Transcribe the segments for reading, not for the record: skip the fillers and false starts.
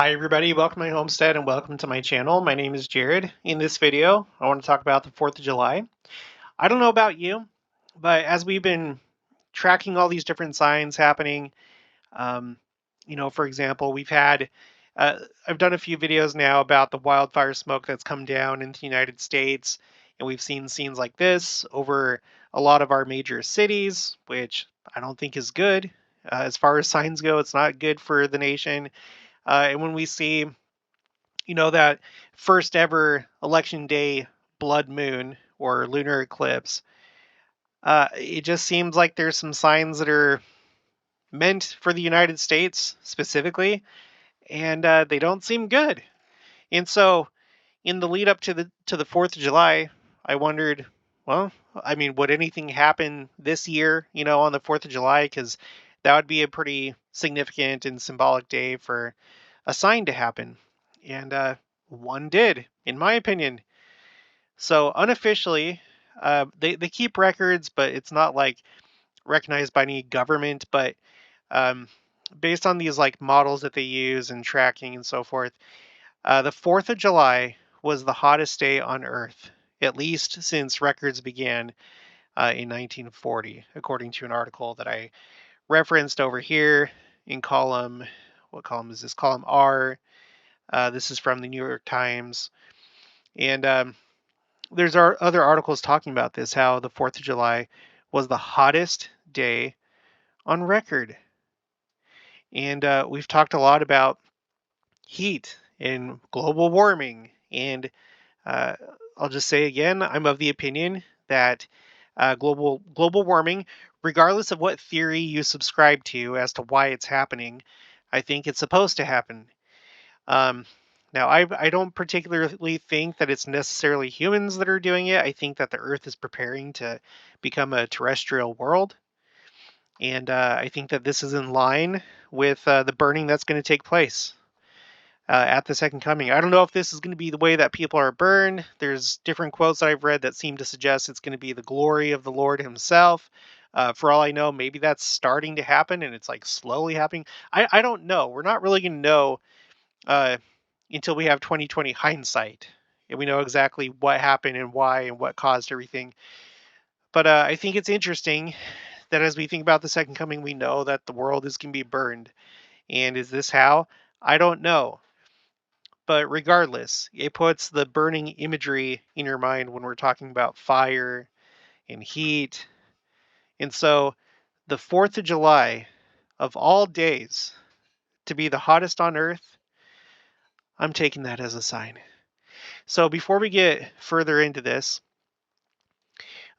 Hi everybody, welcome to my homestead and welcome to my channel. My name is Jared. In this video, I want to talk about the 4th of July. I don't know about you, but as we've been tracking all these different signs happening, um, for example, uh, I've done a few videos now about the wildfire smoke that's come down into the United States, and we've seen scenes like this over a lot of our major cities, which I don't think is good. As far as signs go, it's not good for the nation. And when we see that first ever election day blood moon or lunar eclipse, it just seems like there's some signs that are meant for the United States specifically, and they don't seem good. And so, in the lead up to the 4th of July, I wondered, well, I mean, would anything happen this year, on the 4th of July? Because that would be a pretty significant and symbolic day for a sign to happen. And one did, in my opinion. So unofficially, they keep records, but it's not like recognized by any government. But um, based on these like models that they use and tracking and so forth, the 4th of July was the hottest day on Earth, at least since records began in 1940, according to an article that I referenced over here in column. What column is this? Column R. This is from the New York Times. And there's other articles talking about this, how the 4th of July was the hottest day on record. And we've talked a lot about heat and global warming. And uh, I'll just say again, I'm of the opinion that global warming, regardless of what theory you subscribe to as to why it's happening, I think it's supposed to happen. Um, Now, I don't particularly think that it's necessarily humans that are doing it. I think that the Earth is preparing to become a terrestrial world. And I think that this is in line with the burning that's going to take place at the second coming. I don't know if this is going to be the way that people are burned. There's different quotes that I've read that seem to suggest it's going to be the glory of the Lord himself. For all I know, maybe that's starting to happen and it's like slowly happening. I don't know. We're not really going to know uh, until we have 2020 hindsight and we know exactly what happened and why and what caused everything. But I think it's interesting that as we think about the second coming, we know that the world is going to be burned. And is this how? I don't know. But regardless, it puts the burning imagery in your mind when we're talking about fire and heat. And so the 4th of July, of all days, to be the hottest on earth, I'm taking that as a sign. So before we get further into this,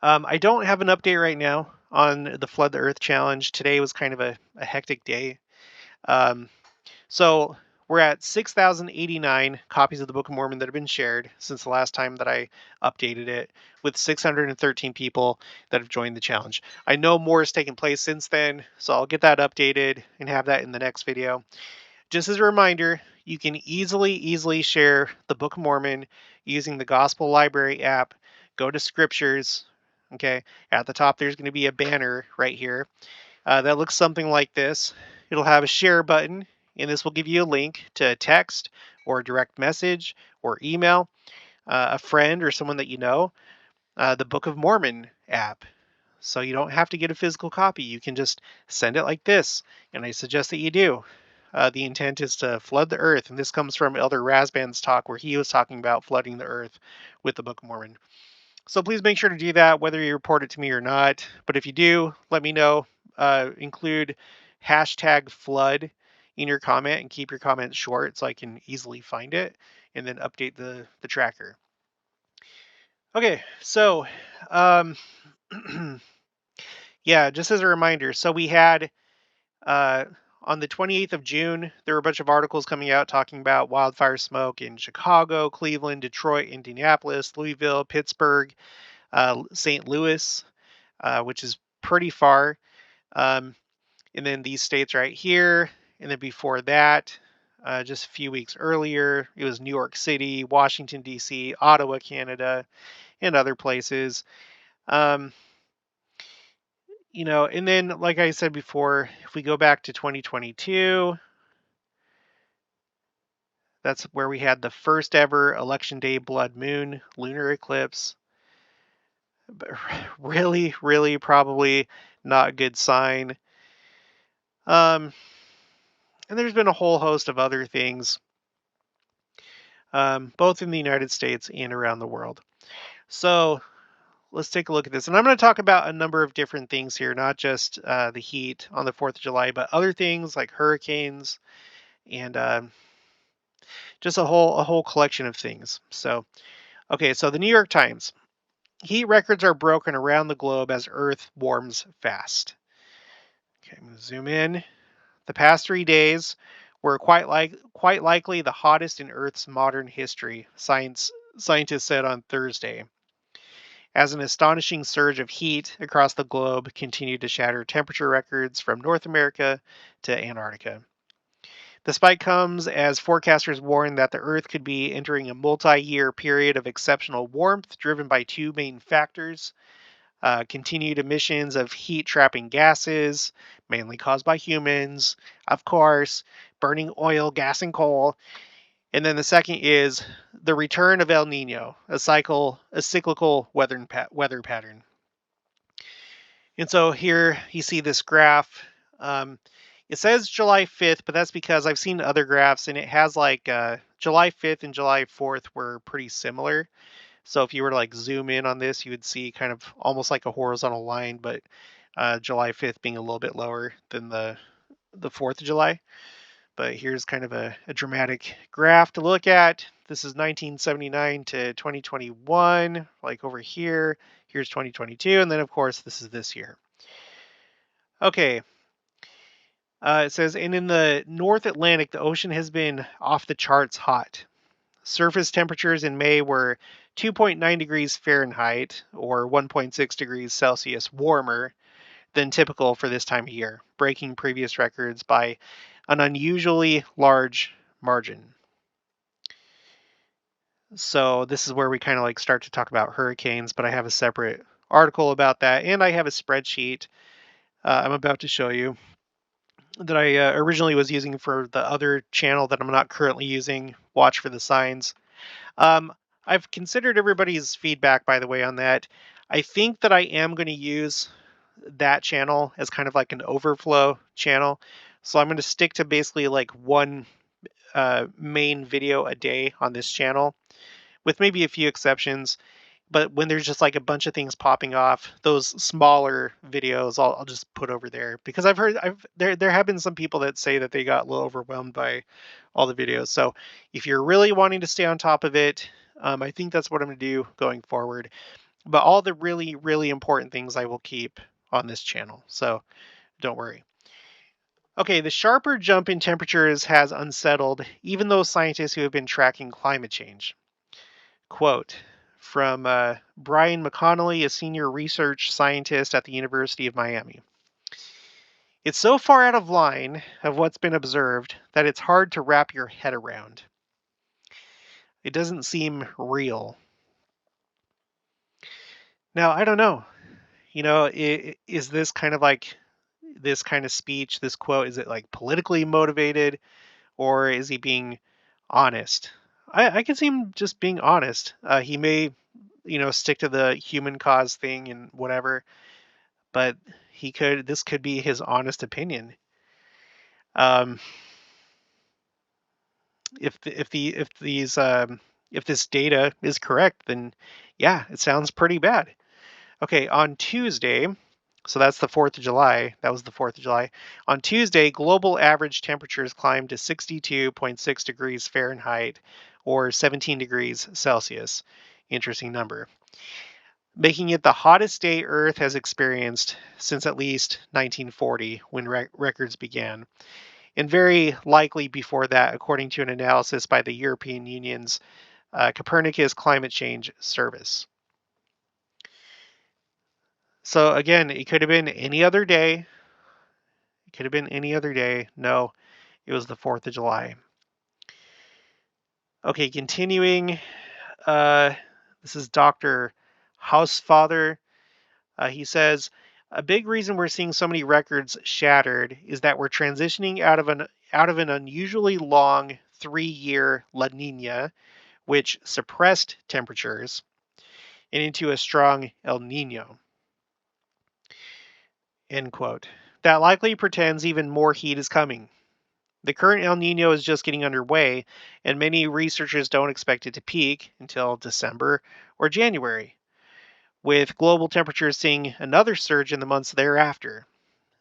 I don't have an update right now on the Flood the Earth challenge. Today was kind of a hectic day. Um, so we're at 6,089 copies of the Book of Mormon that have been shared since the last time that I updated it, with 613 people that have joined the challenge. I know more has taken place since then, so I'll get that updated and have that in the next video. Just as a reminder, you can easily share the Book of Mormon using the Gospel Library app. Go to Scriptures. Okay, at the top there's going to be a banner right here that looks something like this. It'll have a share button, and this will give you a link to text or direct message or email a friend or someone that you know the Book of Mormon app. So you don't have to get a physical copy. You can just send it like this, and I suggest that you do. The intent is to flood the earth, and this comes from Elder Razban's talk where he was talking about flooding the earth with the Book of Mormon. So please make sure to do that, whether you report it to me or not. But if you do, let me know. Include hashtag flood in your comment and keep your comments short so I can easily find it and then update the tracker. Okay, so um, yeah, just as a reminder, so we had uh, on the 28th of June, there were a bunch of articles coming out talking about wildfire smoke in Chicago, Cleveland, Detroit, Indianapolis, Louisville, Pittsburgh, St. Louis, which is pretty far. Um, and then these states right here. And then before that, just a few weeks earlier, it was New York City, Washington, D.C., Ottawa, Canada, and other places. Um, and then, like I said before, if we go back to 2022, That's where we had the first ever election day blood moon lunar eclipse. But really, really probably not a good sign. Um, and there's been a whole host of other things, both in the United States and around the world. So let's take a look at this. And I'm going to talk about a number of different things here, not just the heat on the 4th of July, but other things like hurricanes and just a whole collection of things. So, okay, so the New York Times. Heat records are broken around the globe as Earth warms fast. Okay, I'm going to zoom in. The past 3 days were quite likely the hottest in Earth's modern history, scientists said on Thursday, as an astonishing surge of heat across the globe continued to shatter temperature records from North America to Antarctica. The spike comes as forecasters warn that the Earth could be entering a multi-year period of exceptional warmth driven by two main factors: continued emissions of heat-trapping gases, mainly caused by humans, of course, burning oil, gas, and coal. And then the second is the return of El Nino, a cyclical weather pattern. And so here you see this graph. It says July 5th, but that's because I've seen other graphs and it has like July 5th and July 4th were pretty similar. So if you were to like zoom in on this, you would see kind of almost like a horizontal line, but July 5th being a little bit lower than the 4th of July. But here's kind of a dramatic graph to look at. This is 1979 to 2021, like over here. Here's 2022, and then of course this is this year. Okay. It says, and in the North Atlantic, the ocean has been off the charts hot. Surface temperatures in May were 2.9 degrees Fahrenheit, or 1.6 degrees Celsius warmer than typical for this time of year, breaking previous records by an unusually large margin. So this is where we kind of like start to talk about hurricanes, but I have a separate article about that, and I have a spreadsheet I'm about to show you that I originally was using for the other channel that I'm not currently using, Watch for the Signs. Um, I've considered everybody's feedback, by the way, on that. I think that I am going to use that channel as kind of like an overflow channel. So I'm going to stick to basically like one main video a day on this channel, with maybe a few exceptions. But when there's just like a bunch of things popping off, those smaller videos I'll just put over there, because there have been some people that say that they got a little overwhelmed by all the videos. So if you're really wanting to stay on top of it, I think that's what I'm going to do going forward. But all the really, really important things I will keep on this channel. So don't worry. Okay, the sharper jump in temperatures has unsettled even those scientists who have been tracking climate change. Quote from Brian McConnelly, a senior research scientist at the University of Miami. It's so far out of line of what's been observed that it's hard to wrap your head around. It doesn't seem real. Now, I don't know. Is this kind of like this kind of speech, this quote, is it like politically motivated, or is he being honest? I can see him just being honest. He may, stick to the human cause thing and whatever, but this could be his honest opinion. Um, if this data is correct, then yeah, it sounds pretty bad. Okay, on Tuesday, so that's the 4th of July. That was the 4th of July. On Tuesday, global average temperatures climbed to 62.6 degrees Fahrenheit, or 17 degrees Celsius. Interesting number. Making it the hottest day Earth has experienced since at least 1940, when records began. And very likely before that, according to an analysis by the European Union's Copernicus Climate Change Service. So again, it could have been any other day. It could have been any other day. No, it was the 4th of July. Okay, continuing. This is Dr. Housefather. He says, a big reason we're seeing so many records shattered is that we're transitioning out of an unusually long 3-year La Nina, which suppressed temperatures, and into a strong El Nino, end quote. That likely portends even more heat is coming. The current El Nino is just getting underway, and many researchers don't expect it to peak until December or January, with global temperatures seeing another surge in the months thereafter.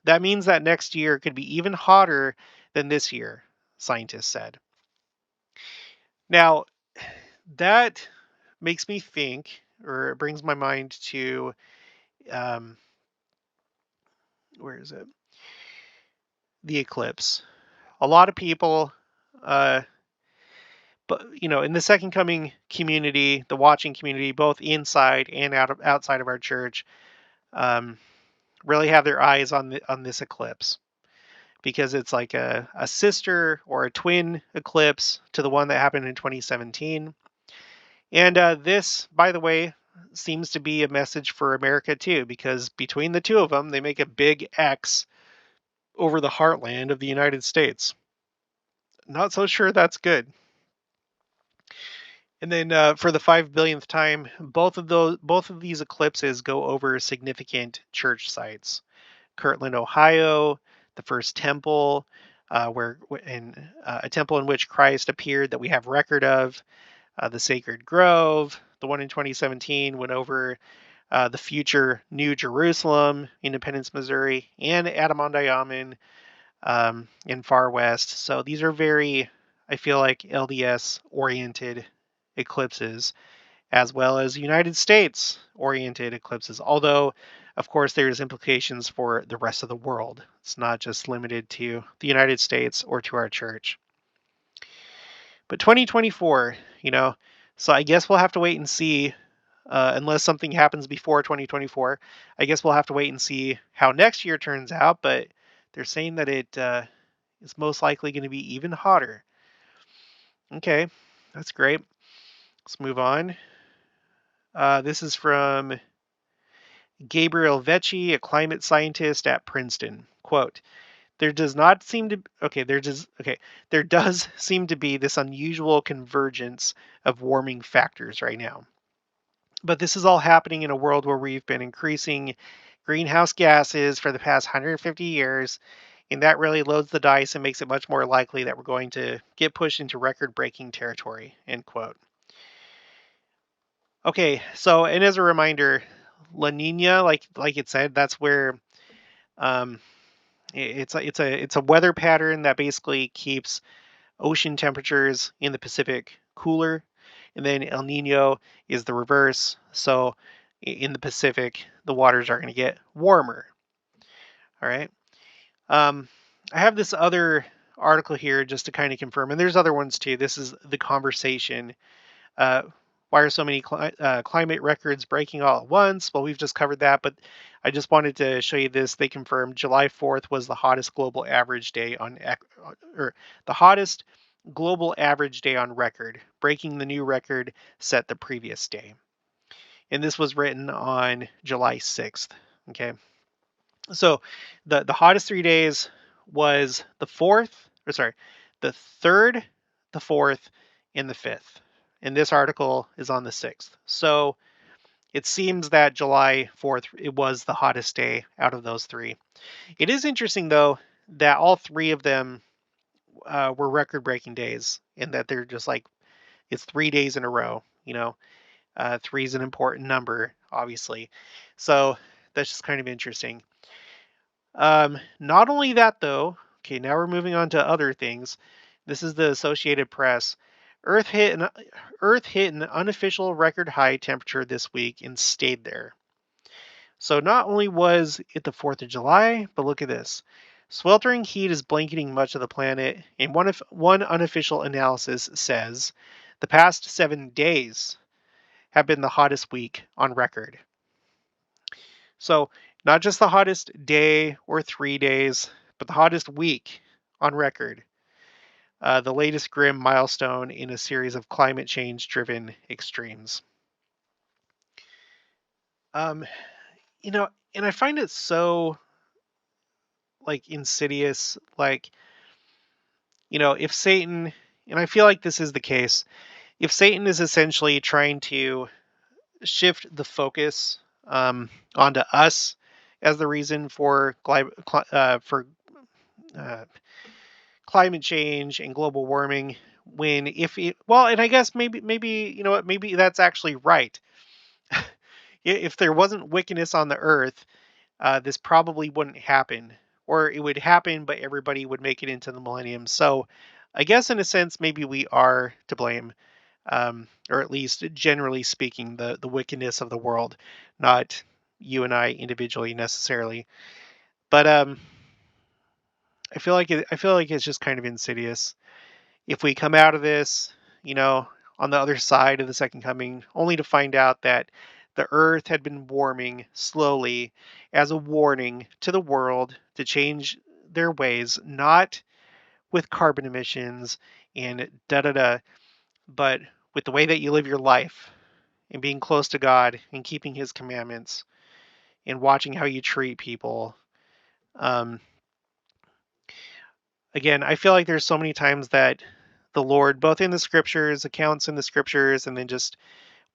That means that next year could be even hotter than this year, scientists said. Now, that makes me think, or it brings my mind to, um, where is it? The eclipse. A lot of people, uh, but in the second coming community, the watching community, both inside and outside of our church, um, really have their eyes on this eclipse because it's like a sister or a twin eclipse to the one that happened in 2017. And this, by the way, seems to be a message for America too, because between the two of them, they make a big X over the heartland of the United States. Not so sure that's good. And then for the 5 billionth time, both of these eclipses go over significant church sites. Kirtland, Ohio, the first temple, a temple in which Christ appeared that we have record of, the Sacred Grove. The one in 2017 went over the future New Jerusalem, Independence, Missouri, and Adamondiaman in Far West. So these are very, I feel like, LDS oriented eclipses, as well as United States oriented eclipses. Although, of course, there's implications for the rest of the world. It's not just limited to the United States or to our church. But 2024, so I guess we'll have to wait and see, unless something happens before 2024. I guess we'll have to wait and see how next year turns out, but they're saying that it is most likely going to be even hotter. Okay, that's great. Let's move on. This is from Gabriel Vecchi, a climate scientist at Princeton. Quote, there does seem to be this unusual convergence of warming factors right now. But this is all happening in a world where we've been increasing greenhouse gases for the past 150 years, and that really loads the dice and makes it much more likely that we're going to get pushed into record-breaking territory, end quote. Okay, so, and as a reminder, La Nina, like it said, that's where it's a weather pattern that basically keeps ocean temperatures in the Pacific cooler, and then El Nino is the reverse. So in the Pacific, the waters are going to get warmer. All right. I have this other article here just to kind of confirm, and there's other ones too. This is The Conversation. Why are so many climate records breaking all at once? Well, we've just covered that, but I just wanted to show you this. They confirmed July 4th was the hottest global average day on record, breaking the new record set the previous day. And this was written on July 6th. Okay. So the hottest 3 days was the 3rd, the 4th, and the 5th. And this article is on the 6th. So it seems that July 4th, it was the hottest day out of those three. It is interesting, though, that all three of them were record-breaking days, and that they're just like, it's 3 days in a row. 3 is an important number, obviously. So that's just kind of interesting. Not only that, though. Okay, now we're moving on to other things. This is the Associated Press. Earth hit an unofficial record high temperature this week and stayed there. So not only was it the 4th of July, but look at this. Sweltering heat is blanketing much of the planet, and one unofficial analysis says the past 7 days have been the hottest week on record. So not just the hottest day or 3 days, but the hottest week on record. The latest grim milestone in a series of climate change-driven extremes. And I find it so, like, insidious. Like, if Satan And I feel like this is the case. If Satan is essentially trying to shift the focus onto us as the reason for uh, climate change and global warming, when if it, well, and I guess maybe you know what, maybe that's actually right. If there wasn't wickedness on the earth, this probably wouldn't happen, or it would happen, but everybody would make it into the millennium. So, I guess in a sense, maybe we are to blame, or at least generally speaking, the wickedness of the world, not you and I individually necessarily. But I feel like it's just kind of insidious. If we come out of this, you know, on the other side of the second coming, only to find out that the earth had been warming slowly as a warning to the world to change their ways, not with carbon emissions and da da da, but with the way that you live your life and being close to God and keeping his commandments and watching how you treat people. Um, Again, I feel like there's so many times that the Lord, both in the scriptures, accounts in the scriptures, and then just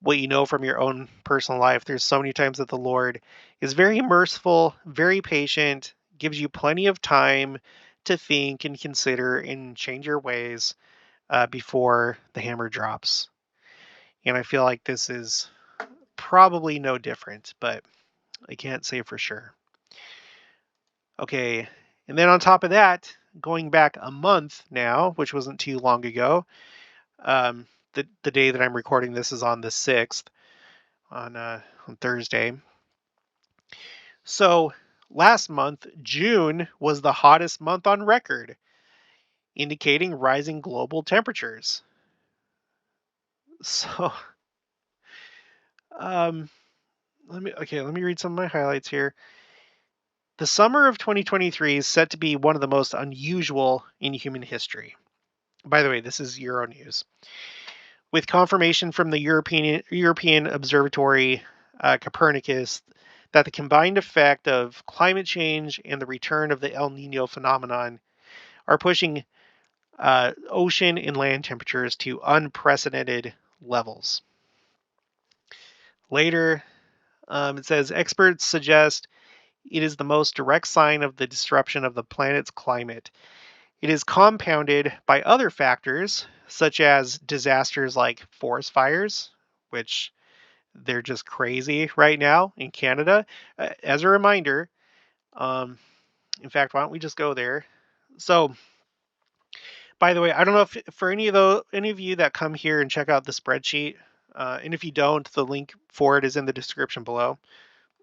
what you know from your own personal life, there's so many times that the Lord is very merciful, very patient, gives you plenty of time to think and consider and change your ways before the hammer drops. And I feel like this is probably no different, but I can't say for sure. Okay, and then on top of that, going back a month now, which wasn't too long ago, the day that I'm recording this is on the 6th, on Thursday. So last month, June, was the hottest month on record, indicating rising global temperatures. So, um, let me read some of my highlights here. The summer of 2023 is set to be one of the most unusual in human history. By the way, this is Euronews. With confirmation from the European Observatory Copernicus that the combined effect of climate change and the return of the El Nino phenomenon are pushing ocean and land temperatures to unprecedented levels. Later, it says experts suggest it is the most direct sign of the disruption of the planet's climate. It is compounded by other factors, such as disasters like forest fires, which they're just crazy right now in Canada. As a reminder, um, in fact, why don't we just go there? So, by the way, I don't know if for any of you that come here and check out the spreadsheet, and if you don't, the link for it is in the description below.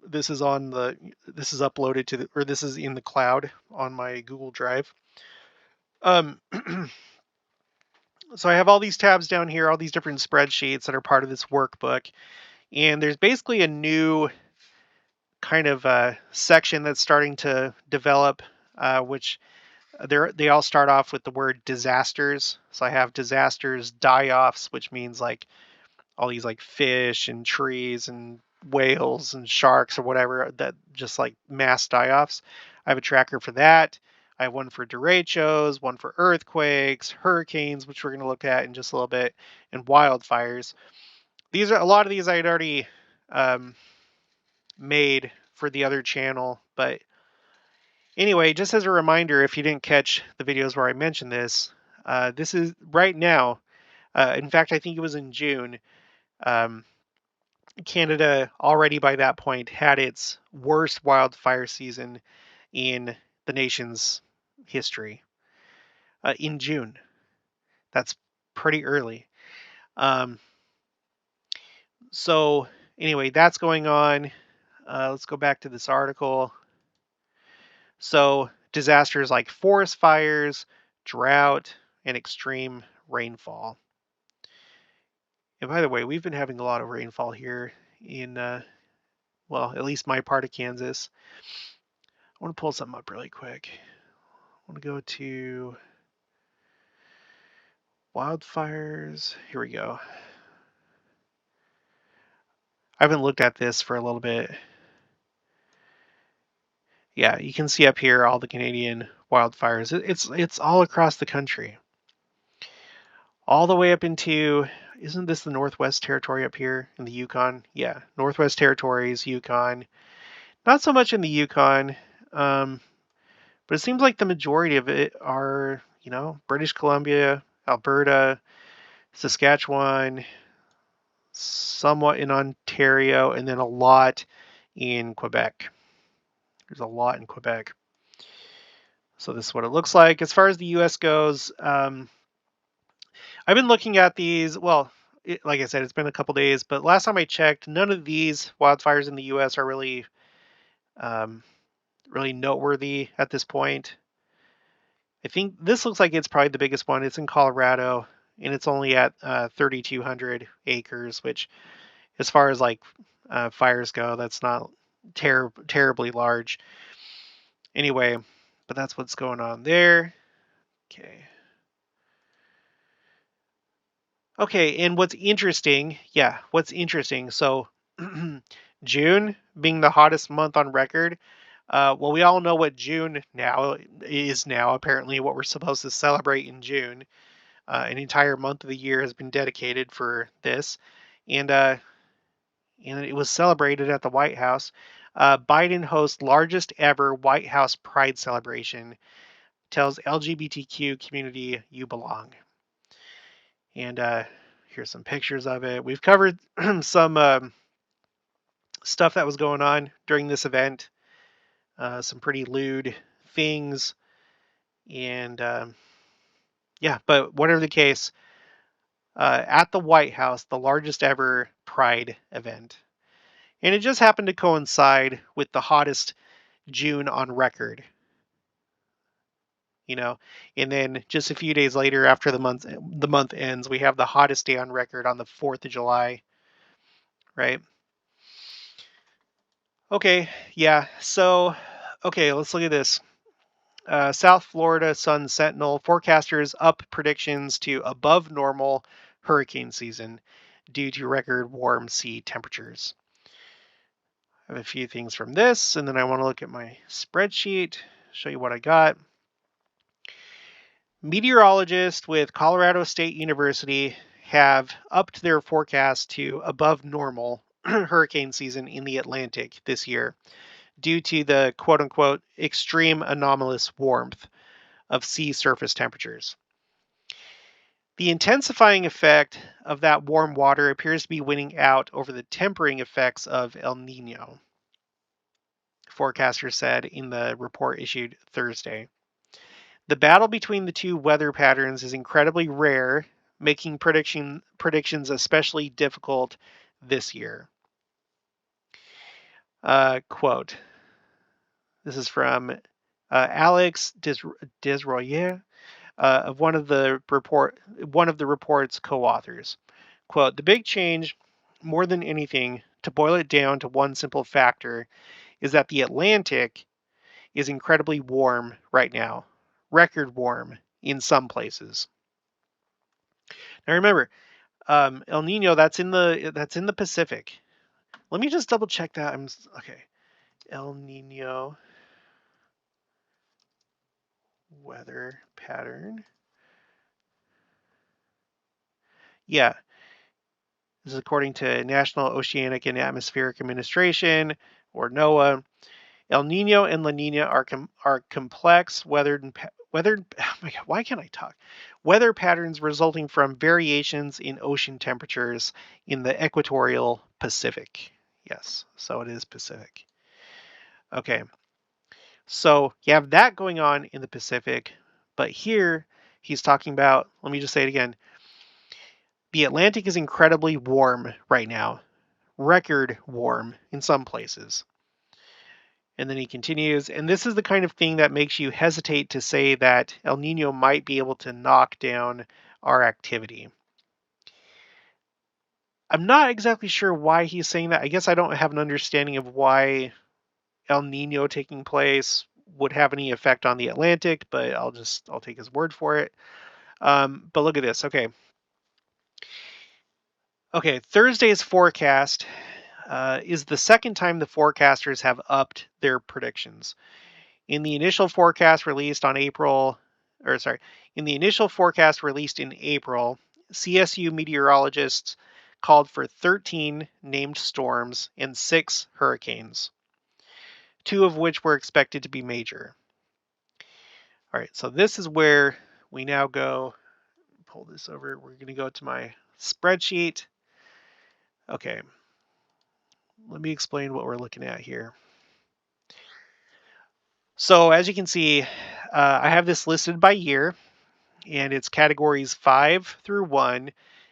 This is uploaded to the, or this is in the cloud on my Google Drive. Um, so I have all these tabs down here, all these different spreadsheets that are part of this workbook, and there's basically a new kind of section that's starting to develop, which they all start off with the word disasters. So I have disasters, die-offs, which means like all these like fish and trees and whales and sharks or whatever that just like mass die-offs. I have a tracker for that. I have one for derechos, one for earthquakes, hurricanes, which we're going to look at in just a little bit, and wildfires. These are a lot of these I had already um, made for the other channel, but anyway, just as a reminder, if you didn't catch the videos where I mentioned this, this is right now. In fact, I think it was in June. Um, Canada already by that point had its worst wildfire season in the nation's history in June. That's pretty early. Um, so, anyway, that's going on. Let's go back to this article. So, disasters like forest fires, drought, and extreme rainfall. And by the way, we've been having a lot of rainfall here in, well, at least my part of Kansas. I want to pull something up really quick. I want to go to wildfires. Here we go. I haven't looked at this for a little bit. Yeah, you can see up here all the Canadian wildfires. It's all across the country. all the way up into, isn't this the Northwest Territory up here in the Yukon? Yeah, Northwest Territories, Yukon. Not so much in the Yukon, but it seems like the majority of it are, British Columbia, Alberta, Saskatchewan, somewhat in Ontario, and then a lot in Quebec. There's a lot in Quebec. So this is what it looks like. As far as the U.S. goes, I've been looking at these. Well, like I said, it's been a couple days, but last time I checked, none of these wildfires in the U.S. are um, really noteworthy at this point. I think this looks like it's probably the biggest one. It's in Colorado, and it's only at 3,200 acres, which, as far as like fires go, that's not terribly large. Anyway, but that's what's going on there. Okay. Okay, and what's interesting, so June being the hottest month on record, well, we all know what June now is now, apparently, what we're supposed to celebrate in June. An entire month of the year has been dedicated for this, and it was celebrated at the White House. Biden hosts largest ever White House Pride celebration, tells LGBTQ community you belong. And here's some pictures of it. We've covered some stuff that was going on during this event, some pretty lewd things, and yeah, but whatever the case, at the White House, the largest ever Pride event. And it just happened to coincide with the hottest June on record. And then just a few days later, after the month ends, we have the hottest day on record on the 4th of July, right? Okay, yeah. So, okay, let's look at this. South Florida Sun Sentinel forecasters up predictions to above normal hurricane season due to record warm sea temperatures. I have a few things from this, and then I want to look at my spreadsheet, show you what I got. Meteorologists with Colorado State University have upped their forecast to above normal hurricane season in the Atlantic this year due to the quote-unquote extreme anomalous warmth of sea surface temperatures. The intensifying effect of that warm water appears to be winning out over the tempering effects of El Nino, forecasters said in the report issued Thursday. The battle between the two weather patterns is incredibly rare, making predictions especially difficult this year. Quote, this is from Alex Desroyer, of one of the report's co-authors. Quote, the big change, more than anything, to boil it down to one simple factor, is that the Atlantic is incredibly warm right now. Record warm in some places. Now remember, El Nino, that's in the Pacific. Let me just double check that. Okay. El Nino weather pattern. Yeah. This is according to National Oceanic and Atmospheric Administration, or NOAA. El Nino and La Nina are complex weather. Oh my God, why can't I talk? Weather patterns resulting from variations in ocean temperatures in the equatorial Pacific. Yes, so it is Pacific. Okay, so you have that going on in the Pacific, but here he's talking about, let me just say it again, the Atlantic is incredibly warm right now, record warm in some places. And then he continues, and this is the kind of thing that makes you hesitate to say that El Nino might be able to knock down our activity. I'm not exactly sure why he's saying that. I guess I don't have an understanding of why El Nino taking place would have any effect on the Atlantic, but I'll take his word for it. But look at this. Okay, Thursday's forecast is the second time the forecasters have upped their predictions. In the initial forecast released in April, CSU meteorologists called for 13 named storms and 6 hurricanes, 2 of which were expected to be major. All right, so this is where we now go. Pull this over. We're going to go to my spreadsheet. Okay, let me explain what we're looking at here. So as you can see, I have this listed by year, and it's categories 5 through 1,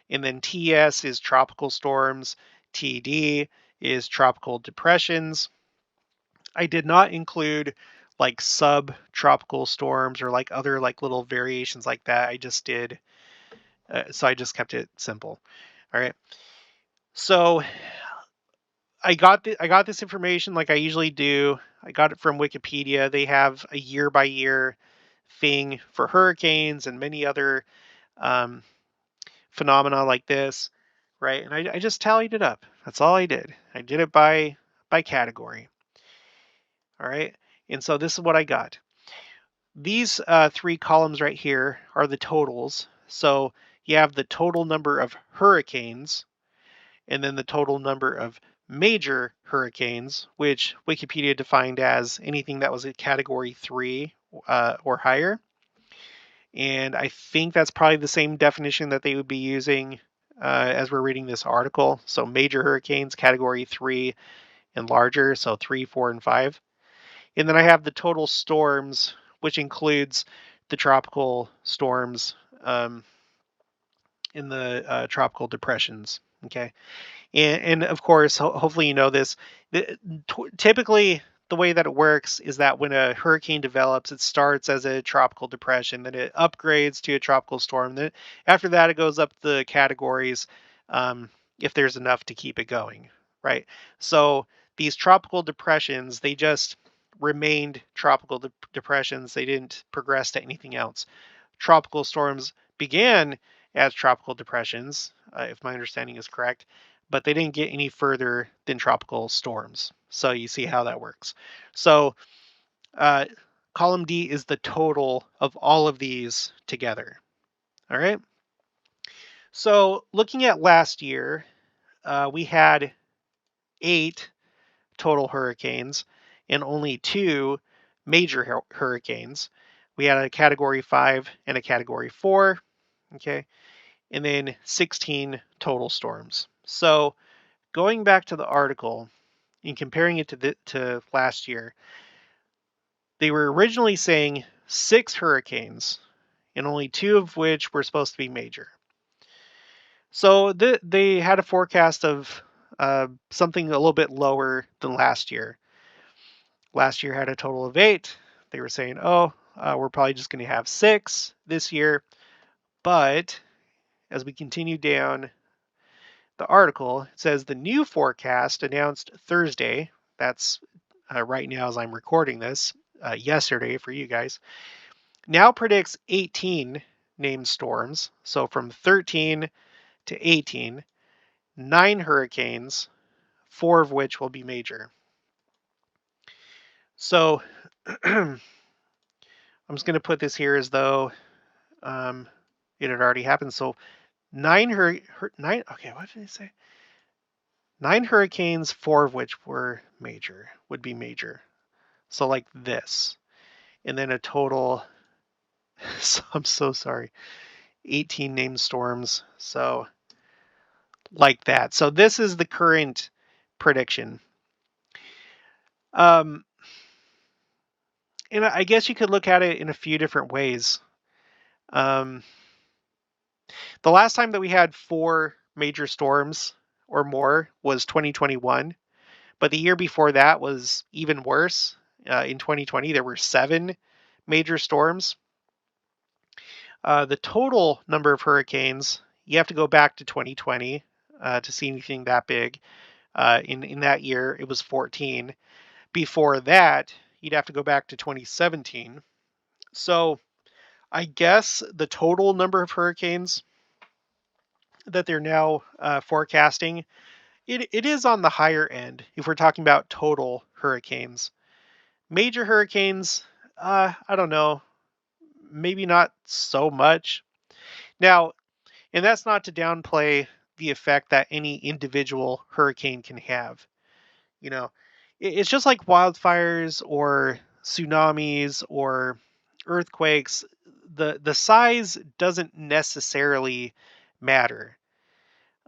and then TS is tropical storms, TD is tropical depressions. I did not include like subtropical storms or like other like little variations like that. I just did, so I just kept it simple. All right. So I got this information like I usually do. I got it from Wikipedia. They have a year by year thing for hurricanes and many other um, phenomena like this, right? And I just tallied it up. That's all I did. I did it by category. All right. And so this is what I got. These 3 columns right here are the totals. So you have the total number of hurricanes, and then the total number of major hurricanes, which Wikipedia defined as anything that was a category 3 or higher. And I think that's probably the same definition that they would be using as we're reading this article. So major hurricanes, category 3 and larger, so 3, 4, and 5. And then I have the total storms, which includes the tropical storms in the tropical depressions. Okay. And of course, hopefully you know this. Typically, the way that it works is that when a hurricane develops, it starts as a tropical depression, then it upgrades to a tropical storm. Then after that, it goes up the categories if there's enough to keep it going, right? So these tropical depressions, they just remained tropical depressions. They didn't progress to anything else. Tropical storms began as tropical depressions, if my understanding is correct, but they didn't get any further than tropical storms. So you see how that works. So uh, column D is the total of all of these together. All right. So looking at last year, we had 8 total hurricanes and only 2 major hurricanes. We had a category 5 and a category 4. Okay. And then 16 total storms. So going back to the article and comparing it to last year, they were originally saying 6 hurricanes, and only 2 of which were supposed to be major. So they had a forecast of something a little bit lower than last year. Last year had a total of 8. They were saying, oh, we're probably just going to have 6 this year. But as we continue down the article, it says the new forecast announced Thursday, that's right now as I'm recording this, yesterday for you guys, now predicts 18 named storms. So from 13 to 18, 9 hurricanes, 4 of which will be major. So I'm just going to put this here as though it had already happened. So 9 okay, what did they say? 9 hurricanes, 4 of which were major, would be major. So like this. And then a total, so I'm so sorry, 18 named storms. So like that. So this is the current prediction. And I guess you could look at it in a few different ways. The last time that we had 4 major storms or more was 2021, but the year before that was even worse. In 2020, there were 7 major storms. The total number of hurricanes, you have to go back to 2020 to see anything that big. In that year, it was 14. Before that, you'd have to go back to 2017. So I guess the total number of hurricanes that they're now forecasting, it is on the higher end if we're talking about total hurricanes. Major hurricanes, I don't know, maybe not so much. Now, And that's not to downplay the effect that any individual hurricane can have. You know, it's just like wildfires or tsunamis or earthquakes. The size doesn't necessarily matter.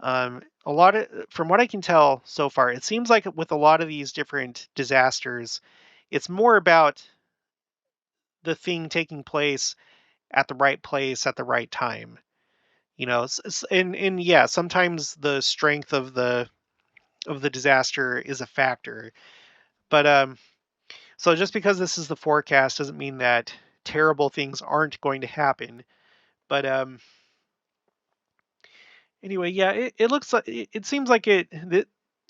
A lot of, from what I can tell so far, it seems like with a lot of these different disasters, it's more about the thing taking place at the right time. And yeah, sometimes the strength of the disaster is a factor. But so just because this is the forecast doesn't mean that terrible things aren't going to happen. But anyway, yeah, it looks like it seems like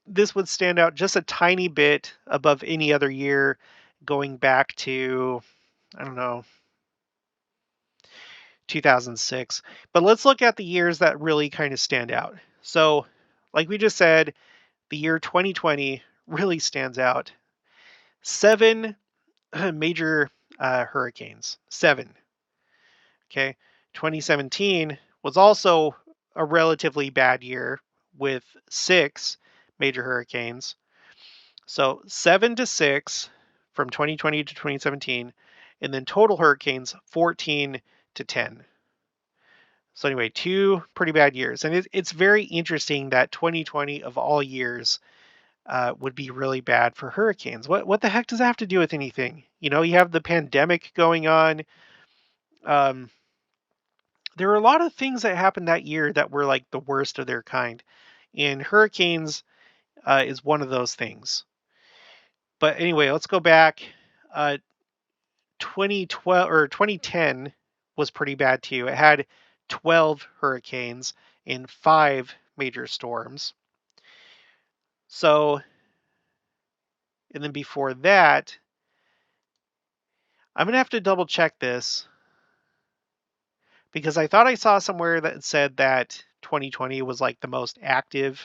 this would stand out just a tiny bit above any other year going back to, I don't know, 2006. But let's look at the years that really kind of stand out. So, like we just said, the year 2020 really stands out. 7 major hurricanes. 7. Okay. 2017 was also a relatively bad year with 6 major hurricanes. So 7 to 6 from 2020 to 2017, and then total hurricanes 14 to 10. So anyway, 2 pretty bad years, and it's very interesting that 2020 of all years would be really bad for hurricanes. What the heck does that have to do with anything? You have the pandemic going on. Um, there were a lot of things that happened that year that were like the worst of their kind, and hurricanes is one of those things. But anyway, let's go back. 2012 or 2010 was pretty bad too. It had 12 hurricanes and 5 major storms. So, and then before that, I'm going to have to double check this because I thought I saw somewhere that said that 2020 was like the most active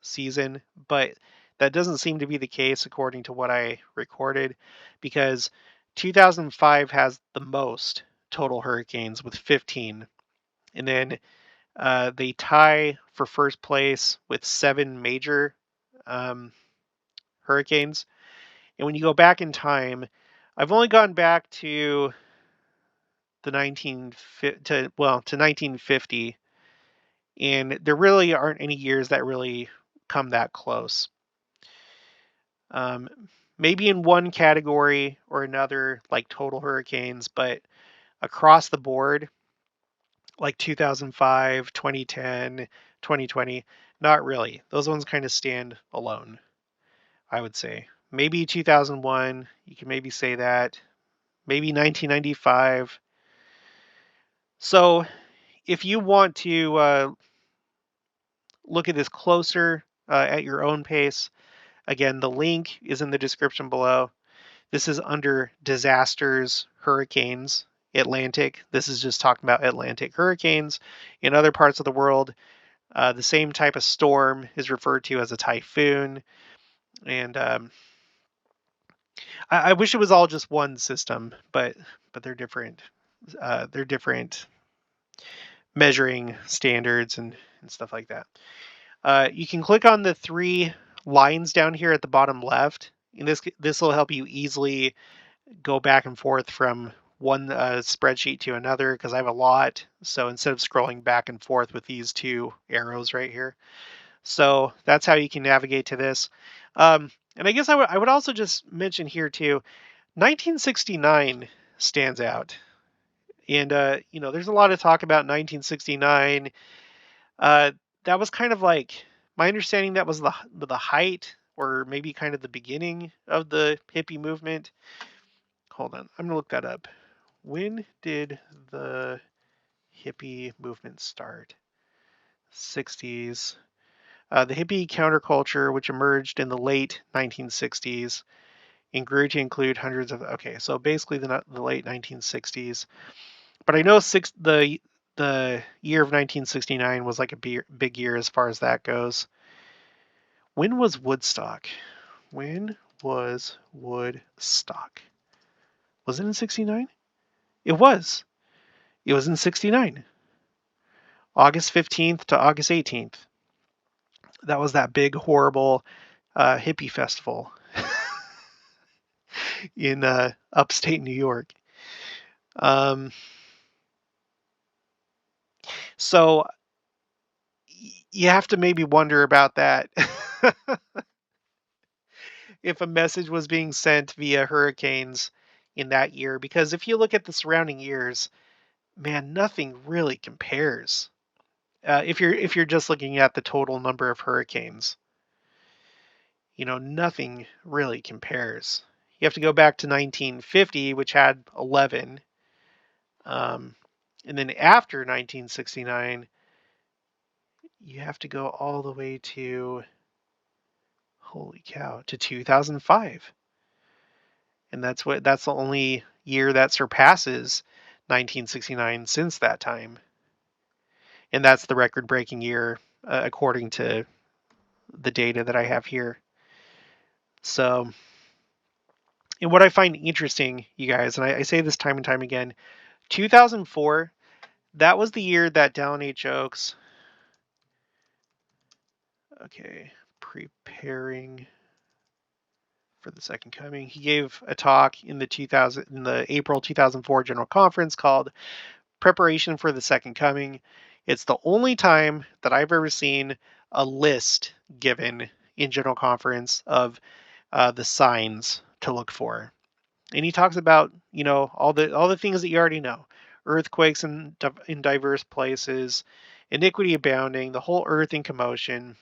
season, but that doesn't seem to be the case according to what I recorded, because 2005 has the most total hurricanes with 15, and then they tie for first place with 7 major um, hurricanes. And when you go back in time, I've only gone back to the 1950, and there really aren't any years that really come that close. Um, Maybe in one category or another, like total hurricanes, but across the board, like 2005, 2010, 2020, not really. Those ones kind of stand alone, I would say. Maybe 2001, you can maybe say that. Maybe 1995. So if you want to look at this closer at your own pace, again, the link is in the description below. This is under disasters, hurricanes, Atlantic. This is just talking about Atlantic hurricanes. In other parts of the world, the same type of storm is referred to as a typhoon. And I wish it was all just one system, but they're different. They're different measuring standards and stuff like that. You can click on the 3 lines down here at the bottom left, and this will help you easily go back and forth from one spreadsheet to another, because I have a lot. So instead of scrolling back and forth with these 2 arrows right here, so that's how you can navigate to this. And I guess I would also just mention here too, 1969 stands out. And there's a lot of talk about 1969. That was kind of like, my understanding, that was the height, or maybe kind of the beginning of the hippie movement. Hold on, I'm gonna look that up. When did the hippie movement start? 60s. The hippie counterculture, which emerged in the late 1960s and grew to include hundreds of. Okay, so basically the late 1960s. But I know the year of 1969 was like a big year as far as that goes. When was Woodstock? When was Woodstock? Was it in 69? It was. It was in 69. August 15th to August 18th. That was that big, horrible hippie festival in upstate New York. Um, so you have to maybe wonder about that. If a message was being sent via hurricanes in that year, because if you look at the surrounding years, man, nothing really compares. If you're just looking at the total number of hurricanes, nothing really compares. You have to go back to 1950, which had 11, um, and then after 1969, you have to go all the way to, holy cow, to 2005. And that's the only year that surpasses 1969 since that time. And that's the record-breaking year, according to the data that I have here. So, and what I find interesting, you guys, and I say this time and time again, 2004, that was the year that Dallin H. Oaks, okay, preparing for the second coming. He gave a talk in the April 2004 General Conference called Preparation for the Second Coming. It's the only time that I've ever seen a list given in General Conference of the signs to look for. And he talks about, all the things that you already know: earthquakes in diverse places, iniquity abounding, the whole earth in commotion,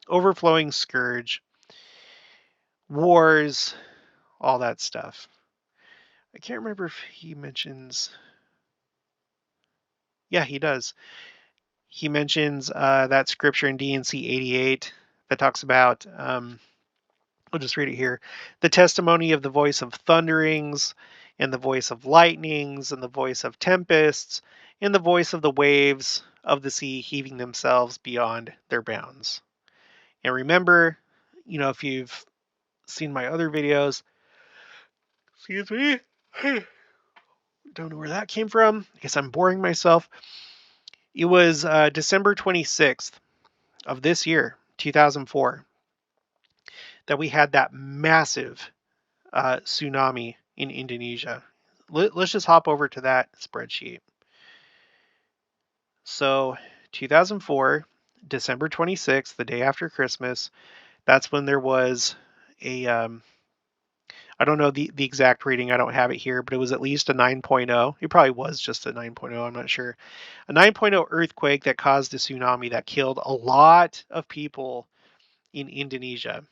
overflowing scourge, wars, all that stuff. I can't remember if he mentions. Yeah, he does. He mentions that scripture in D&C 88 that talks about, I'll just read it here: the testimony of the voice of thunderings, and the voice of lightnings, and the voice of tempests, and the voice of the waves of the sea heaving themselves beyond their bounds. And remember, if you've seen my other videos, excuse me, don't know where that came from. I guess I'm boring myself. It was December 26th of this year, 2004, that we had that massive tsunami in Indonesia. Let's just hop over to that spreadsheet. So 2004, December 26th, the day after Christmas, that's when there was a, I don't know the exact reading, I don't have it here, but it was at least a 9.0. It probably was just a 9.0, I'm not sure. A 9.0 earthquake that caused a tsunami that killed a lot of people in Indonesia.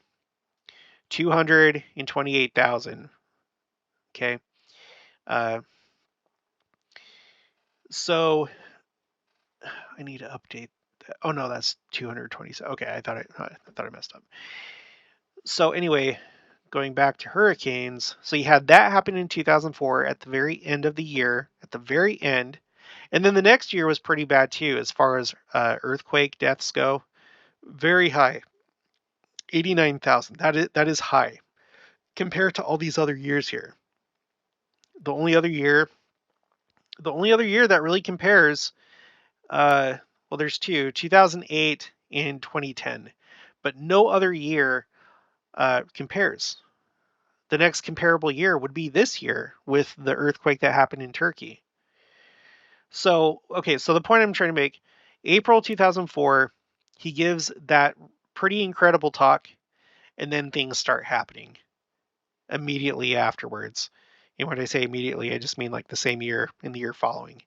228,000. Okay. So I need to update that. Oh no, that's 220. Okay, I thought I messed up. So anyway, going back to hurricanes, so you had that happen in 2004 at the very end of the year, at the very end. And then the next year was pretty bad too, as far as earthquake deaths go. Very high. 89,000. That is high compared to all these other years here. The only other year that really compares, well, there's two: 2008 and 2010, but no other year compares. The next comparable year would be this year with the earthquake that happened in Turkey. So, okay, so the point I'm trying to make: April 2004, he gives that pretty incredible talk, and then things start happening immediately afterwards. And when I say immediately, I just mean like the same year and the year following.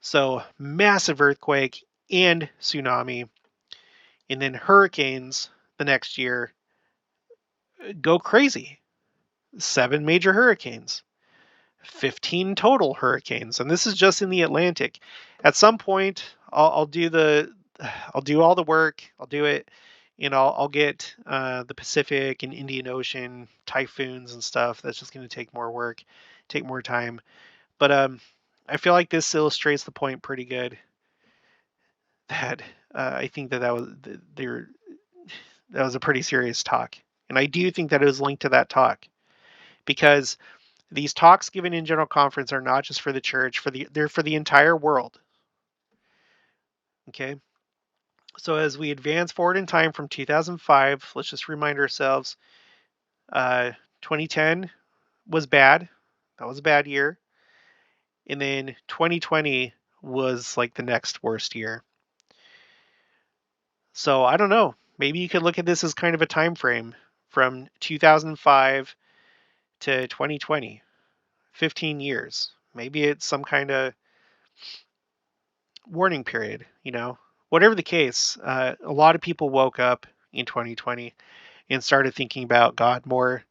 So, massive earthquake and tsunami, and then hurricanes the next year go crazy. 7 major hurricanes, 15 total hurricanes, and this is just in the Atlantic. At some point, I'll do all the work. I'll do it, and I'll get the Pacific and Indian Ocean typhoons and stuff. That's just going to take more work, take more time. But I feel like this illustrates the point pretty good. That I think that was a pretty serious talk, and I do think that it was linked to that talk, because these talks given in General Conference are not just for the church, they're for the entire world. Okay. So as we advance forward in time from 2005, let's just remind ourselves, 2010 was bad. That was a bad year. And then 2020 was like the next worst year. So I don't know. Maybe you could look at this as kind of a time frame from 2005 to 2020, 15 years. Maybe it's some kind of warning period, you know. Whatever the case, a lot of people woke up in 2020 and started thinking about God more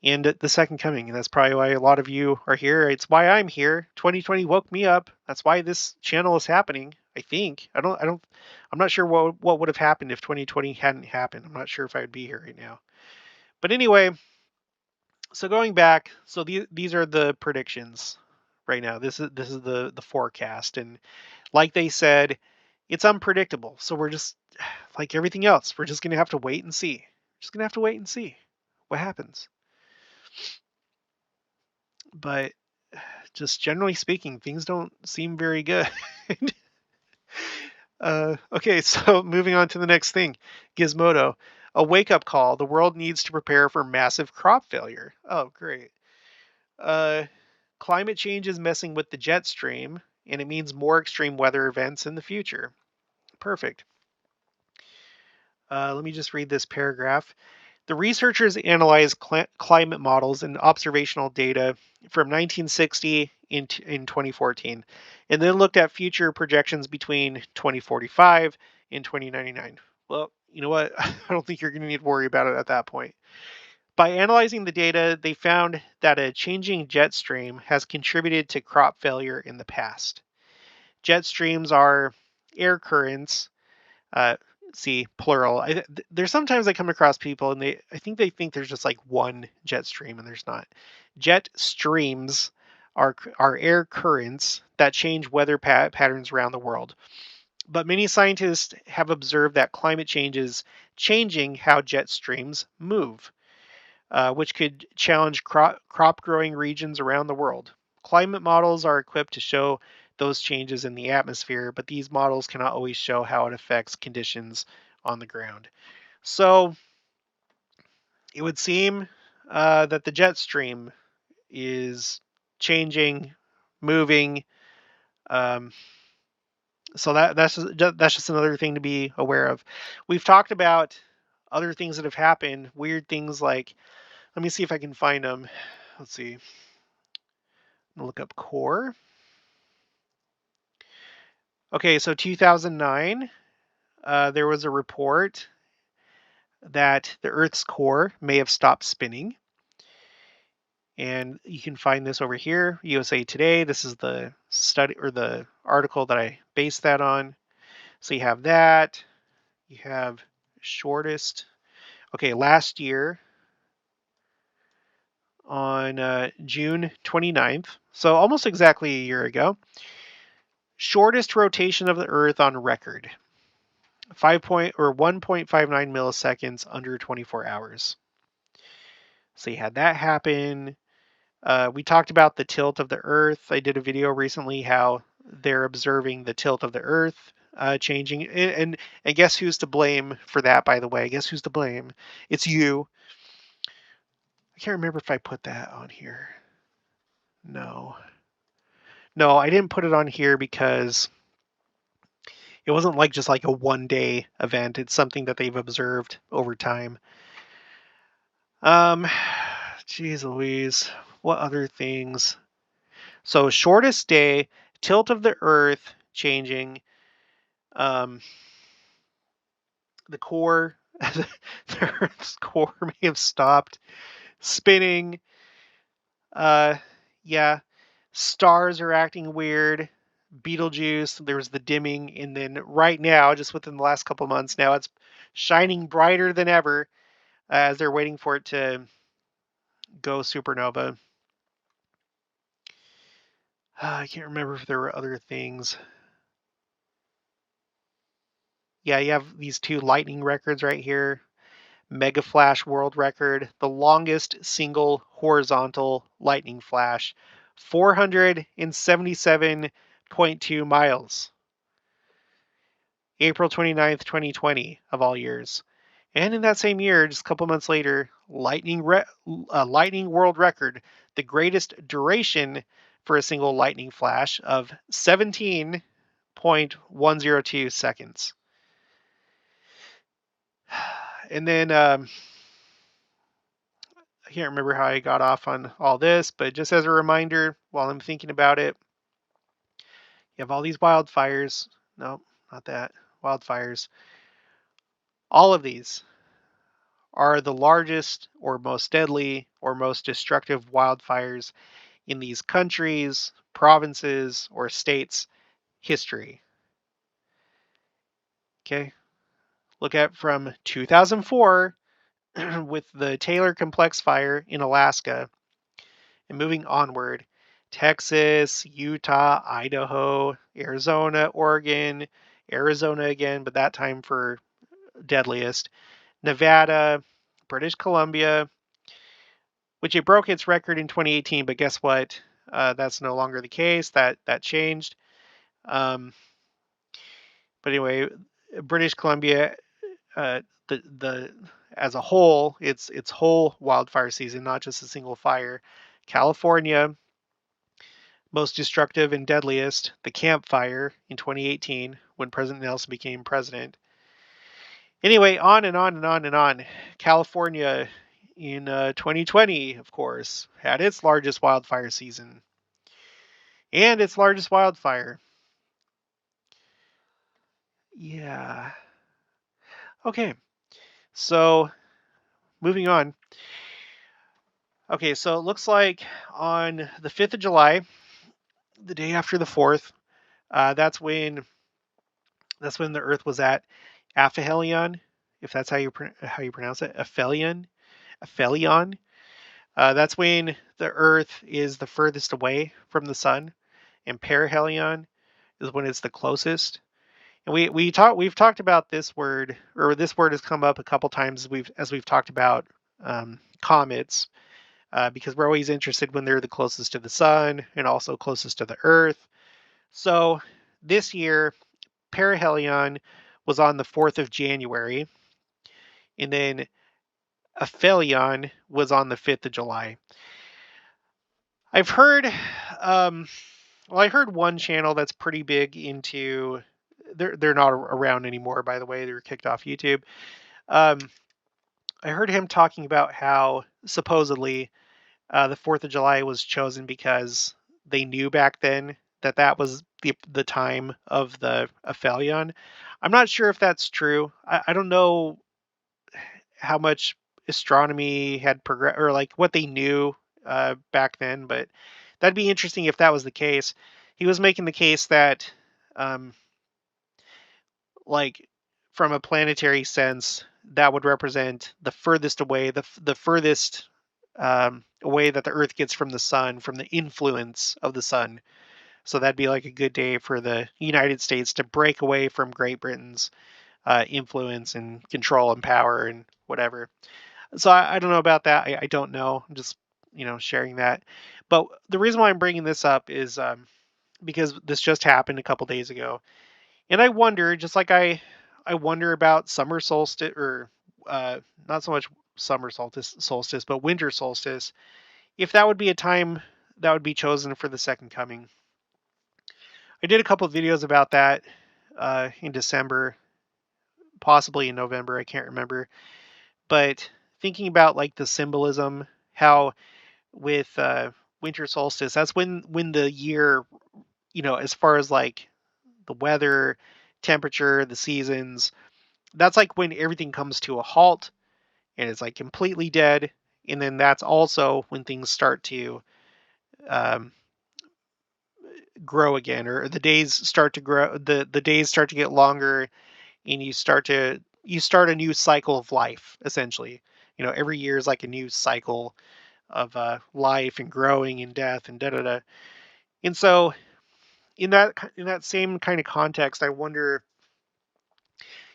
and the second coming. And that's probably why a lot of you are here. It's why I'm here. 2020 woke me up. That's why this channel is happening. I think. I'm not sure what would have happened if 2020 hadn't happened. I'm not sure if I would be here right now. But anyway, so going back, so these are the predictions right now. This is the forecast, and like they said, it's unpredictable. So we're just like everything else. We're just gonna have to wait and see. Just gonna have to wait and see what happens. But just generally speaking, things don't seem very good. Okay, so moving on to the next thing, Gizmodo, a wake-up call. The world needs to prepare for massive crop failure. Oh, great. Uh, Climate change is messing with the jet stream, and it means more extreme weather events in the future. Perfect. Let me just read this paragraph. The researchers analyzed climate models and observational data from 1960 in 2014, and then looked at future projections between 2045 and 2099. Well, you know what? I don't think you're going to need to worry about it at that point. By analyzing the data, they found that a changing jet stream has contributed to crop failure in the past. Jet streams are air currents, uh, see plural. There's sometimes I come across people and I think they think there's just like one jet stream, and there's not. Jet streams are air currents that change weather patterns around the world. But many scientists have observed that climate change is changing how jet streams move, which could challenge crop growing regions around the world. Climate models are equipped to show those changes in the atmosphere, but these models cannot always show how it affects conditions on the ground. So it would seem that the jet stream is changing, moving. Um, so that's just another thing to be aware of. We've talked about other things that have happened, weird things like, let me see if I can find them. Let's see. Look up core. Okay, so 2009, there was a report that the Earth's core may have stopped spinning. And you can find this over here, USA Today. This is the study or the article that I based that on. So you have that. You have shortest. Okay, last year on June 29th, so almost exactly a year ago, shortest rotation of the Earth on record. 1.59 milliseconds under 24 hours. So you had that happen. We talked about the tilt of the Earth. I did a video recently how they're observing the tilt of the Earth changing. And guess who's to blame for that, by the way? Guess who's to blame? It's you. I can't remember if I put that on here. No. No, I didn't put it on here because it wasn't like just like a one-day event. It's something that they've observed over time. Geez Louise, what other things? So shortest day, tilt of the Earth changing, the core, the Earth's core may have stopped spinning. Yeah, stars are acting weird. Betelgeuse, there was the dimming, and then right now, just within the last couple months, now it's shining brighter than ever as they're waiting for it to go supernova. I can't remember if there were other things. Yeah, you have these two lightning records right here. Mega flash world record, the longest single horizontal lightning flash, 477.2 miles. April 29th, 2020, of all years. And in that same year, just a couple months later, lightning world record, the greatest duration for a single lightning flash of 17.102 seconds. And then I can't remember how I got off on all this, but just as a reminder, while I'm thinking about it, you have all these wildfires. No, not that. Wildfires. All of these are the largest or most deadly or most destructive wildfires in these countries, provinces, or states' history. Okay. Look at from 2004 with the Taylor Complex Fire in Alaska, and moving onward, Texas, Utah, Idaho, Arizona, Oregon, Arizona again, but that time for deadliest, Nevada, British Columbia, which it broke its record in 2018, but guess what? That's no longer the case. That changed. Um, but anyway, British Columbia, the as a whole, its whole wildfire season, not just a single fire. California, most destructive and deadliest, the Camp Fire in 2018 when President Nelson became president. Anyway, on and on and on and on. California in 2020, of course, had its largest wildfire season and its largest wildfire. Yeah. Okay. So, moving on. Okay, so it looks like on the 5th of July, the day after the 4th, that's when the Earth was at aphelion, if that's how you pronounce it, aphelion. That's when the Earth is the furthest away from the sun, and perihelion is when it's the closest. And we've talked about this word, or this word has come up a couple times as we've talked about comets, because we're always interested when they're the closest to the sun and also closest to the Earth. So this year, perihelion was on the 4th of January, and then aphelion was on the 5th of July. I've heard, I heard one channel that's pretty big into. They're not around anymore, by the way. They were kicked off YouTube. I heard him talking about how supposedly the 4th of July was chosen because they knew back then that that was the time of the aphelion. I'm not sure if that's true. I don't know how much astronomy had progressed, or like what they knew back then, but that'd be interesting if that was the case. He was making the case that, um, like, from a planetary sense, that would represent the furthest away, the furthest away that the Earth gets from the sun, from the influence of the sun. So that'd be like a good day for the United States to break away from Great Britain's influence and control and power and whatever. So I don't know about that. I don't know. I'm just sharing that. But the reason why I'm bringing this up is because this just happened a couple days ago, and I wonder, just like I wonder about summer solstice, or not so much summer solstice, but winter solstice, if that would be a time that would be chosen for the second coming. I did a couple of videos about that in December, possibly in November. I can't remember. But thinking about like the symbolism, how with winter solstice, that's when the year, as far as like the weather, temperature, the seasons, that's like when everything comes to a halt and it's like completely dead. And then that's also when things start to um, grow again, or the days start to grow. The days start to get longer, and you start a new cycle of life. Essentially, every year is like a new cycle of life and growing and death and da da da. And so, in that same kind of context, I wonder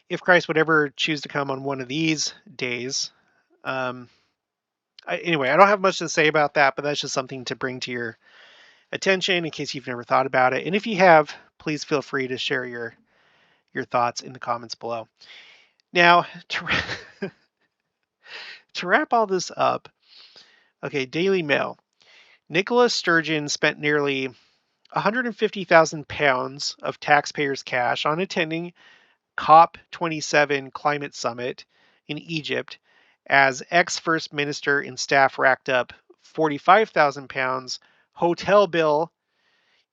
if Christ would ever choose to come on one of these days. Um, anyway, I don't have much to say about that, but that's just something to bring to your attention in case you've never thought about it. And if you have, please feel free to share your your thoughts in the comments below. Now, to wrap all this up, okay, Daily Mail. Nicola Sturgeon spent nearly £150,000 of taxpayers' cash on attending COP27 climate summit in Egypt, as ex-First Minister and staff racked up £45,000 hotel bill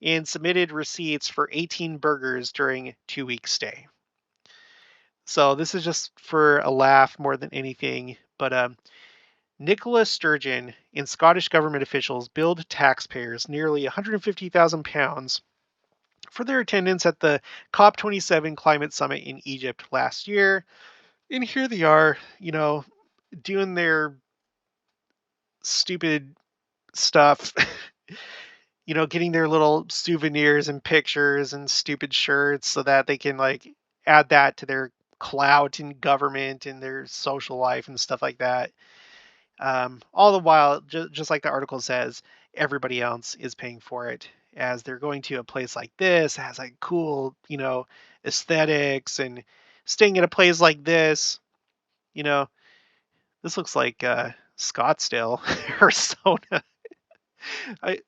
and submitted receipts for 18 burgers during 2 week stay. So this is just for a laugh more than anything, but Nicola Sturgeon and Scottish government officials billed taxpayers nearly £150,000 for their attendance at the COP27 climate summit in Egypt last year. And here they are, doing their stupid stuff, getting their little souvenirs and pictures and stupid shirts so that they can add that to their clout in government and their social life and stuff like that. All the while, just like the article says, everybody else is paying for it, as they're going to a place like this, has cool, aesthetics, and staying at a place like this, this looks like Scottsdale, Arizona. I,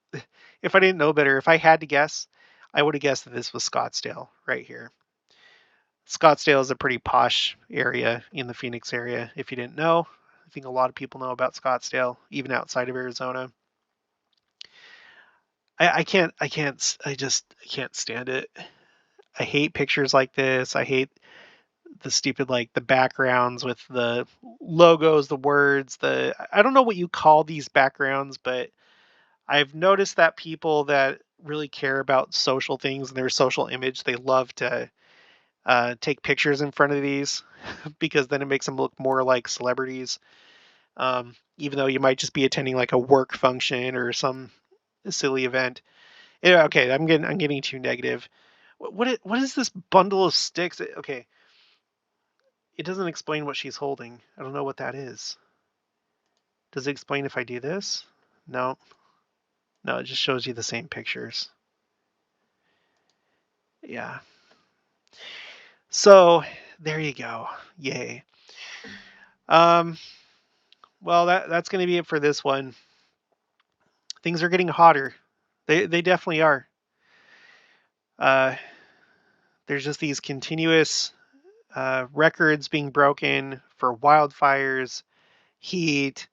if I didn't know better, if I had to guess, I would have guessed that this was Scottsdale right here. Scottsdale is a pretty posh area in the Phoenix area. If you didn't know, I think a lot of people know about Scottsdale, even outside of Arizona. I can't stand it. I hate pictures like this. I hate the stupid, the backgrounds with the logos, the words, I don't know what you call these backgrounds, but I've noticed that people that really care about social things and their social image, they love to take pictures in front of these because then it makes them look more like celebrities. Even though you might just be attending a work function or some silly event. Yeah, okay, I'm getting too negative. What is this bundle of sticks? Okay, it doesn't explain what she's holding. I don't know what that is. Does it explain if I do this? No. No, it just shows you the same pictures. Yeah. So there you go. Yay. Well, that's going to be it for this one. Things are getting hotter. They definitely are. There's just these continuous records being broken for wildfires, heat,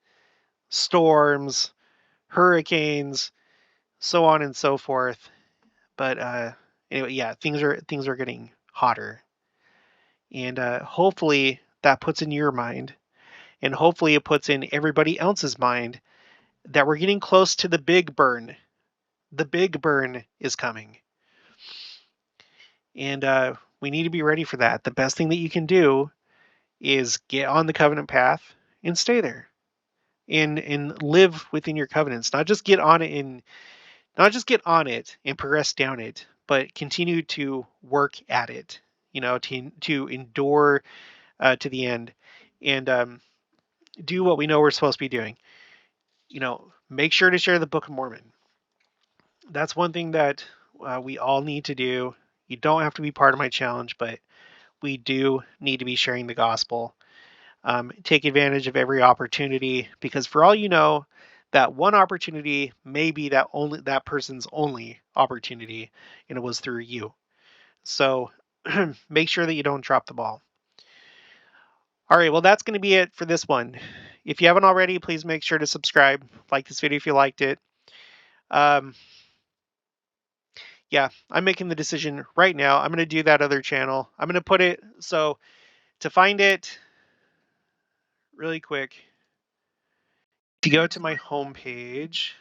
storms, hurricanes, so on and so forth. But anyway, yeah, things are getting hotter, and hopefully that puts in your mind, and hopefully it puts in everybody else's mind that we're getting close to the big burn. The big burn is coming, and we need to be ready for that. The best thing that you can do is get on the covenant path and stay there, and live within your covenants. Not just get on it and progress down it, but continue to work at it. To endure to the end, and do what we know we're supposed to be doing. Make sure to share the Book of Mormon. That's one thing that we all need to do. You don't have to be part of my challenge, but we do need to be sharing the gospel. Take advantage of every opportunity, because for all you know, that one opportunity may be that person's only opportunity, and it was through you. So make sure that you don't drop the ball. All right, well, that's going to be it for this one. If you haven't already, please make sure to subscribe. Like this video if you liked it. Yeah, I'm making the decision right now. I'm going to do that other channel. I'm going to put it, so to find it really quick, if you go to my homepage,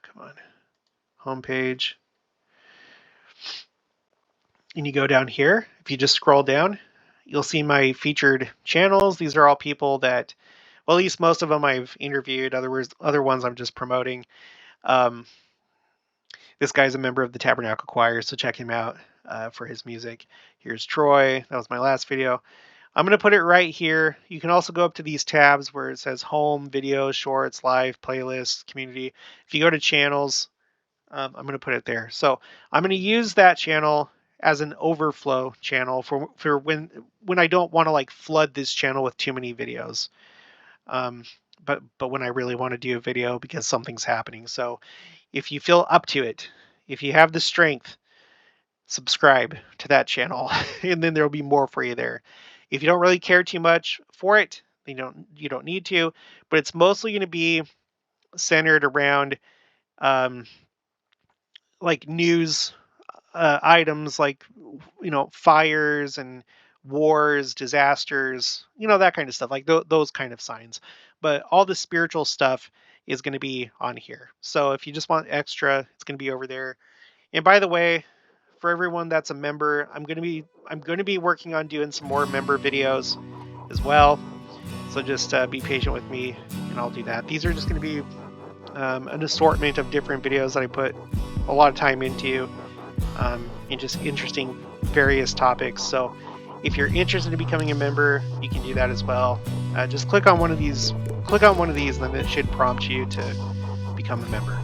come on, homepage, and you go down here, if you just scroll down, you'll see my featured channels. These are all people that, well, at least most of them I've interviewed. Other ones I'm just promoting. This guy's a member of the Tabernacle Choir, so check him out for his music. Here's Troy. That was my last video. I'm going to put it right here. You can also go up to these tabs where it says Home, Videos, Shorts, Live, Playlists, Community. If you go to Channels, I'm going to put it there. So I'm going to use that channel as an overflow channel for when I don't want to like flood this channel with too many videos. Um, but when I really want to do a video because something's happening. So if you feel up to it, if you have the strength, subscribe to that channel, and then there'll be more for you there. If you don't really care too much for it, then you don't need to. But it's mostly going to be centered around um, like news items, like fires and wars, disasters, that kind of stuff, like those kind of signs. But all the spiritual stuff is going to be on here. So if you just want extra, it's going to be over there. And by the way, for everyone that's a member, I'm going to be working on doing some more member videos as well. So just be patient with me, and I'll do that. These are just going to be an assortment of different videos that I put a lot of time into, and just interesting various topics. So if you're interested in becoming a member, you can do that as well. Just click on one of these, and then it should prompt you to become a member.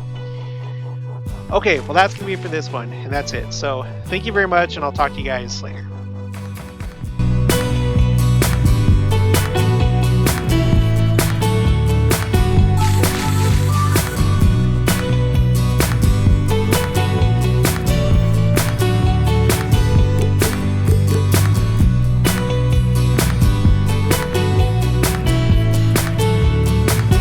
Okay, well, that's going to be it for this one, and that's it. So thank you very much, and I'll talk to you guys later.